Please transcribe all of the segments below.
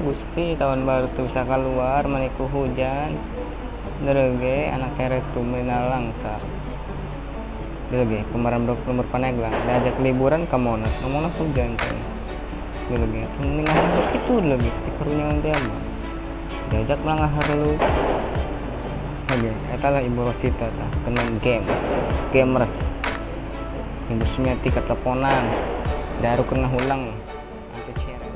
Gusti tahun baru tuh bisa keluar maniku hujan derege anak keret tuh menalangsa derege kemarin nomor paneglang diajak liburan ke Monas hujan kan derege mendingan itu lagi tikunya untuk apa diajak melangah lu oke etalah Ibu Rosita tah kena gamers ibu Sumiati ke teleponan daru kena hulang antu cere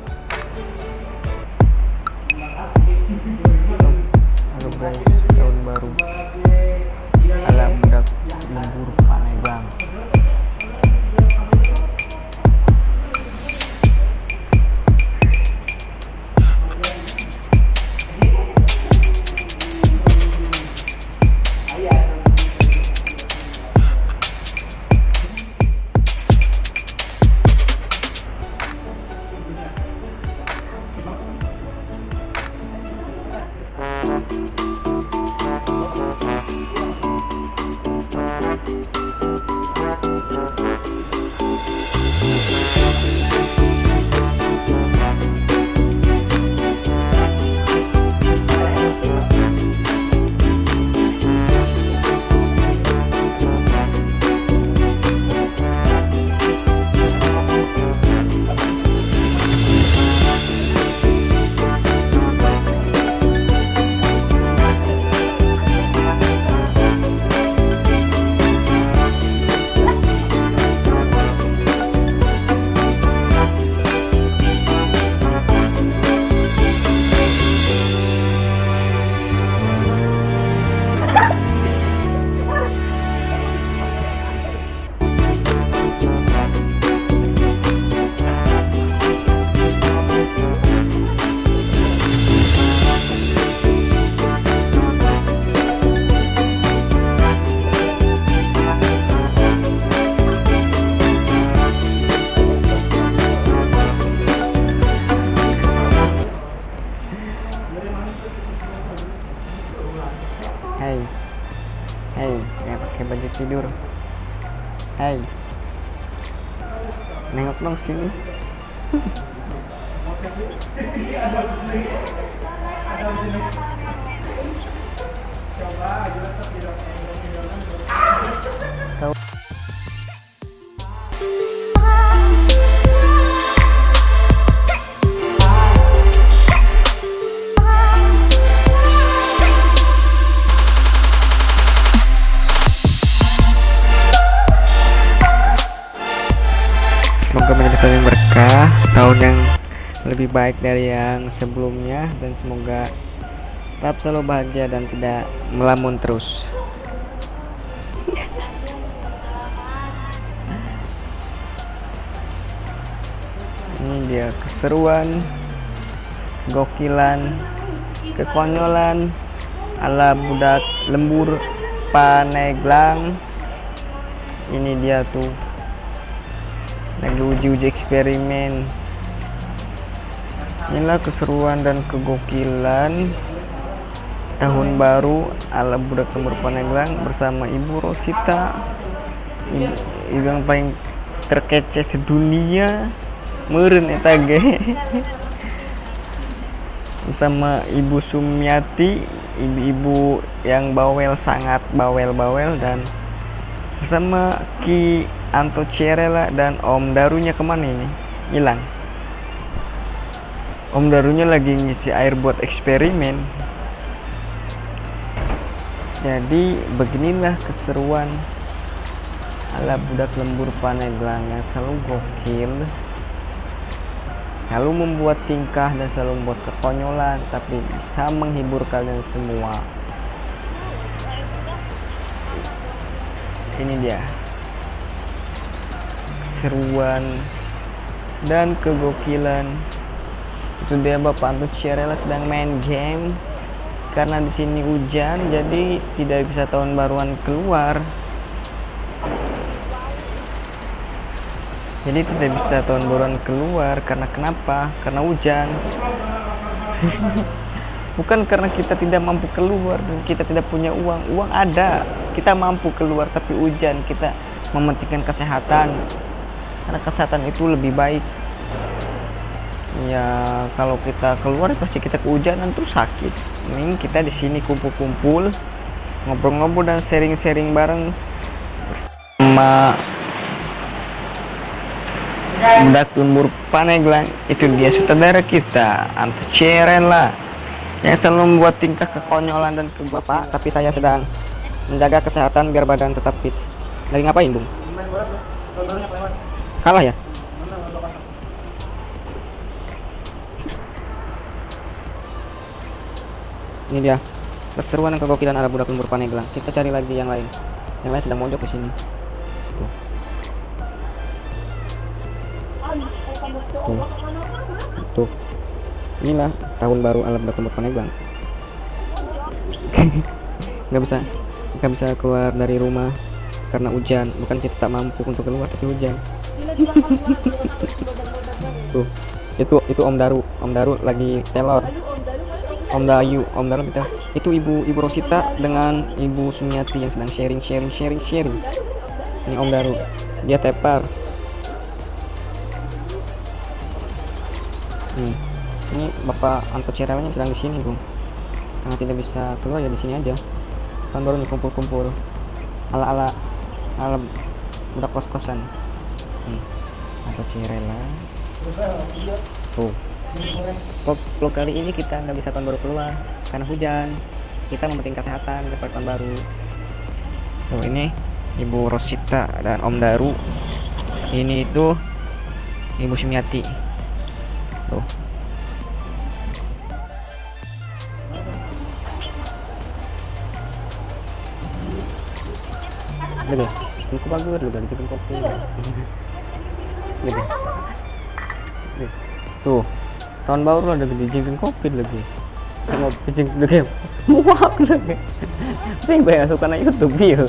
halo guys tahun baru ala budak libur Paneglang Hei, yang pakai baju tidur. Hei, nengok dong sini. Semoga menjadi tahun yang berkah, tahun yang lebih baik dari yang sebelumnya, dan semoga tetap selalu bahagia dan tidak melamun terus. Ini dia keseruan, gokilan, kekonyolan ala budak lembur Paneglang. Ini dia tuh lagi uji eksperimen. Inilah keseruan dan kegokilan tahun baru ala budak lembur Paneglang bersama Ibu Rosita, ibu yang paling terkece sedunia, meureun eta ge. Bersama Ibu Sumiati, ibu-ibu yang bawel, sangat bawel, dan bersama Ki Anto Cerela dan Om Darunya kemana ini? Hilang. Om Darunya lagi ngisi air buat eksperimen. Jadi beginilah keseruan ala budak lembur Paneglang yang selalu gokil, selalu membuat tingkah dan selalu membuat kekonyolan, tapi bisa menghibur kalian semua. Ini dia keseruan dan kegokilan. Itu dia Bapak Anto Cerela sedang main game karena di sini hujan, jadi tidak bisa tahun baruan keluar. Jadi tidak bisa tahun baruan keluar karena kenapa? Karena hujan. Bukan karena kita tidak mampu keluar dan kita tidak punya uang. Uang ada, kita mampu keluar, tapi hujan. Kita mementingkan kesehatan, karena kesehatan itu lebih baik. Ya kalau kita keluar pasti kita kehujanan terus sakit. Mending kita di sini kumpul-kumpul, ngobrol-ngobrol dan sharing-sharing bareng sama budak lembur Paneglang. Itu dia sutradara kita, Anto Cerela, yang selalu membuat tingkah kekonyolan dan kebapak. Tapi saya sedang menjaga kesehatan biar badan tetap fit. Lagi ngapain, Bung? Kalah ya? Ini dia keseruan dan kegokilan ala budak lembur Paneglang. Kita cari lagi yang lain. Yang lain sedang mojok ke sini. Tuh. Tuh. Tuh. Inilah tahun baru ala budak lembur Paneglang. nggak bisa keluar dari rumah karena hujan. Bukan kita tak mampu untuk keluar tapi hujan. Tuh. Itu Om Daru lagi telor. Om Daru kita. Itu Ibu Rosita dengan Ibu Sumiati yang sedang sharing. Ini Om Daru, dia tepar. Ini Bapak Anto Cerelanya sedang di sini, Bung. Karena tidak bisa keluar ya di sini aja. Kan baru nih kumpul-kumpul. Ala budak kos-kosan. Anto Cerela. Tuh. Vlog kali ini kita nggak bisa tahun baru keluar karena hujan. Kita mementing kesehatan daripada tahun baru. Tuh ini Ibu Rosita dan Om Daru. Ini itu Ibu Sumiati. Tuh. Lihat, itu bagus loh dari bikin kopi. Lihat. Tuh. Tahun baru ada dijengin kopi lagi. Ngopi jeng lagi. Muak lagi. Saya banyak suka na YouTube dia.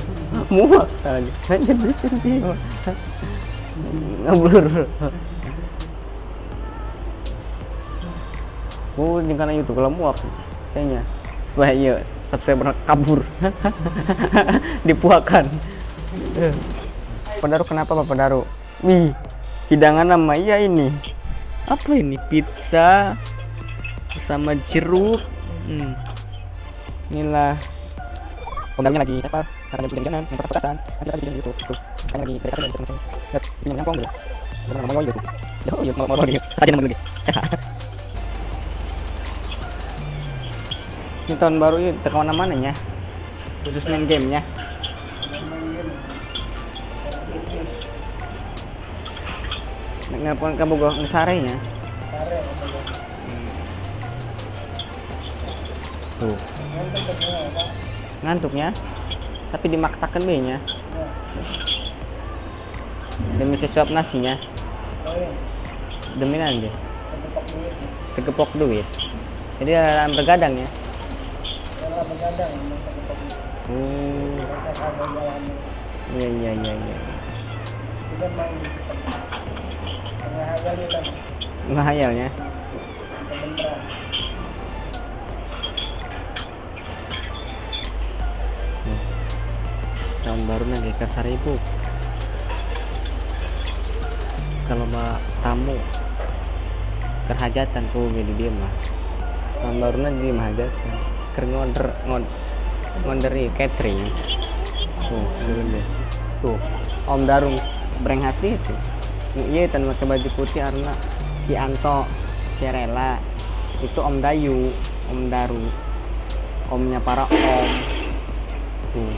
Muak lagi. Hanya bersih dia. Ngablur. Jeng kana YouTube kalau muak kayaknya. Wah iya, subscriber kabur. Dipuakan. Pak Daru kenapa Bapak Daru? Wih, hidangan nama iya ini. Apa ini, pizza sama jeruk. Inilah pembangunnya lagi apa karena ada jalan yang perpetasan nanti lagi gitu terus kan lagi kereta dan terus ini ngomong dulu ngomong gitu mau lagi tadi nambah lagi ini tahun baru ini terkawan mana ya khusus main gamenya. Ngapun kamu go ngesarenya. Tuh. Ngantuknya. Tapi dimaksakan B-nya. Demi sesuap nasinya. Demi nanti. Segepok duit. Jadi dalam begadang ya. Iya. Ngahayalnya. Tahun baru lagi ke 1000. Kalau mbak tamu kerhajatan tuh jadi dia mah. Tahun baru di mahajatan. Ker ngonderi catering. Tuh, deh. Tuh, Om Daru breng hati itu. Iya tan pakai baju putih karena Ki Anto Cerela itu Om Daru omnya para om tuh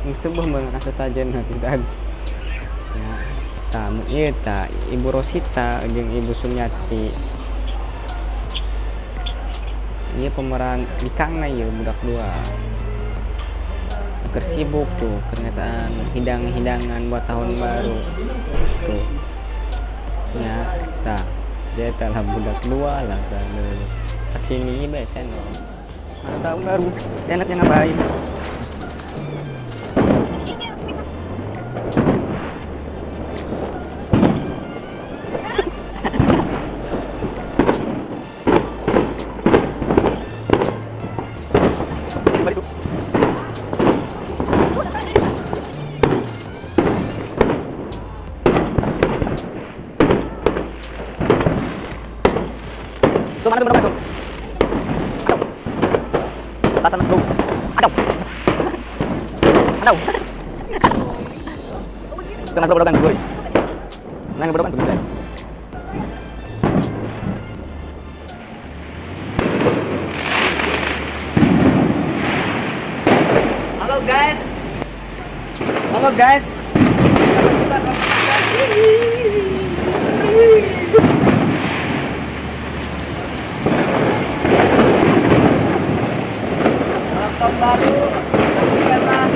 ini sebuah merasa saja nanti dan ya tamu iya Ibu Rosita jeung Ibu Sumiati iya pemeran Bikangna ya budak dua sibuk tuh kenyataan hidangan buat tahun baru tuh ya dia telah budak dua lah kesini biasanya mana tahun baru enaknya ngapain Aduh. Tatan bro. Aduh. Aduh. Kena berokan bro. Nang berokan bro. Halo guys. Halo guys. Tahun baru saksikanlah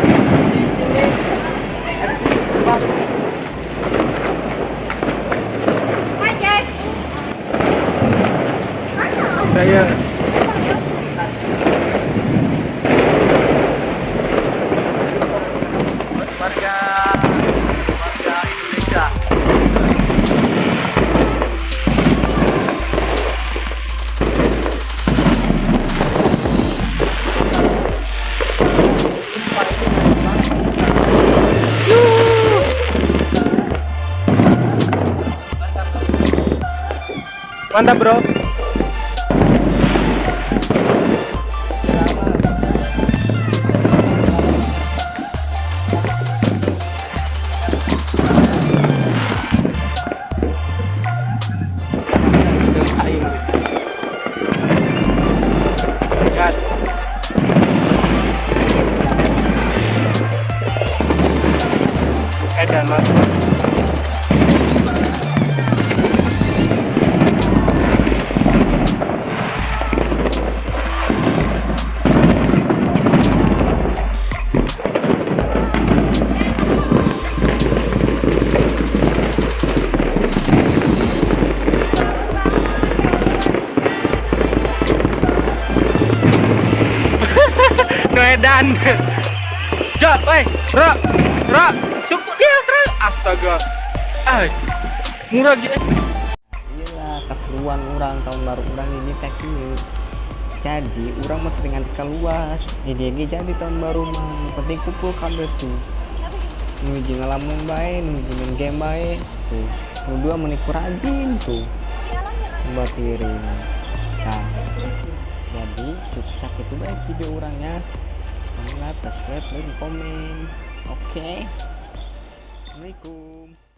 di sini. Saya warga Indonesia. mantap bro. Edan mas. Edan. Jat, bro, suku dia serang. Astaga, murah gitu. Gila, keseruan orang tahun baru orang ini kaki. Jadi orang mau dengan keluar. Jadi jadi tahun baru mah penting kumpul kabel tuh. Nuju ngalamun bae, nuju main game bae. Tuh, kedua menipu rajin tuh. Buat piring. Nah, jadi sukses itu baik video orangnya. Like, subscribe, dan komen. Oke. Assalamualaikum.